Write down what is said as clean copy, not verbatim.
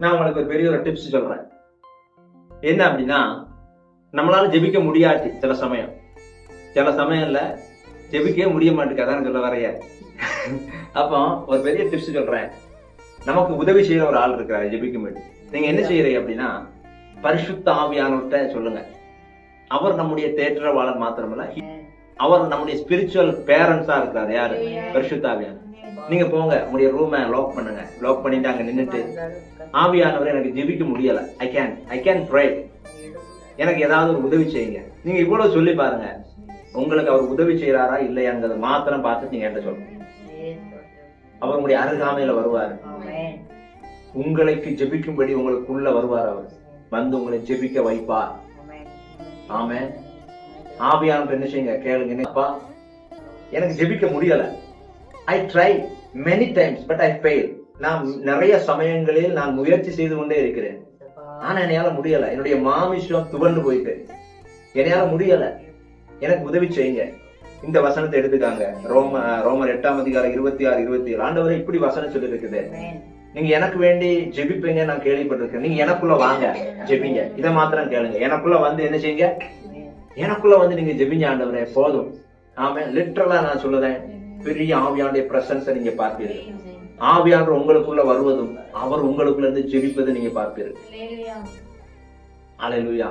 நான் உங்களுக்கு ஒரு பெரிய ஒரு டிப்ஸ் சொல்றேன். என்ன அப்படின்னா, நம்மளால ஜெபிக்க முடியாது சில சமயம்ல ஜெபிக்கவே முடிய மாட்டேங்குது சொல்ல வரைய. அப்போ ஒரு பெரிய டிப்ஸ் சொல்றேன். நமக்கு உதவி செய்யற ஒரு ஆள் இருக்கிறாரு ஜெபிக்கும் போது. நீங்க என்ன செய்யறீங்க அப்படின்னா, பரிசுத்த ஆவியானவர்கிட்ட சொல்லுங்க. அவர் நம்முடைய தேற்றவாளர் மாத்திரமல்ல, அவர் நம்முடைய ஸ்பிரிச்சுவல் பேரண்ட்ஸா இருக்கிறார். யாரு? பரிசுத்த ஆவியானவர். நீங்க போங்க, உங்களுடைய ரூமை லாக் பண்ணுங்க. லாக் பண்ணிட்டு அங்க நின்னுட்டு, ஆவியானவர் எனக்கு ஜெபிக்க முடியல, ஐ கேன் ப்ரே, எனக்கு ஏதாவது ஒரு உதவி செய்யுங்க. நீங்க இவ்வளவு சொல்லி பாருங்க, உங்களுக்கு அவர் உதவி செய்யறாரா இல்லையாங்கிறத மாத்திரம் பார்த்து நீங்க என்கிட்ட சொல்லுங்க. அவர் உங்களுடைய அருகாமையில வருவார். உங்களுக்கு ஜெபிக்கும்படி உங்களுக்குள்ள வருவார். அவர் வந்து உங்களை ஜெபிக்க வைப்பார். ஆமென். ஆவியானவர் என்ன செய்யுங்க, கேளுங்க. அப்பா, எனக்கு ஜெபிக்க முடியல. I tried many times but I failed. நான் நிறைய சமயங்களில் நான் முயற்சி செய்து கொண்டே இருக்கிறேன். ஆனா என்னால முடியல. என்னுடைய மாமிசம் துவண்டு போயிட்டு என்னால முடியல. எனக்கு உதவி செய்யுங்க. இந்த வசனத்தை எடுத்துக்காங்க. ரோமர் 8ஆம் அதிகாரம் 26, 27. ஆண்டவரே, இப்படி வசனம் சொல்லி இருக்குது. நீங்க எனக்கு வேண்டி ஜெபிப்பீங்க நான் கேள்விப்பட்டிருக்கேன். நீங்க எனக்குள்ள வாங்க, ஜெபிங்க. இதை மாத்திரம் கேளுங்க. எனக்குள்ள வந்து என்ன செய்யுங்க, எனக்குள்ள வந்து நீங்க ஜெபிங்க. ஆண்டவரே போதும். ஆமென். லிட்டரலா நான் சொல்லுறேன், பெரிய ஆவியானுடைய பிரசன்ஸை நீங்க பார்ப்பீர்கள். ஆவியானவர் உங்களுக்குள்ள வருவதும் அவர் உங்களுக்குள்ள இருந்து ஜெபிப்பதை நீங்க பார்ப்பீர்கள். அல்லேலூயா.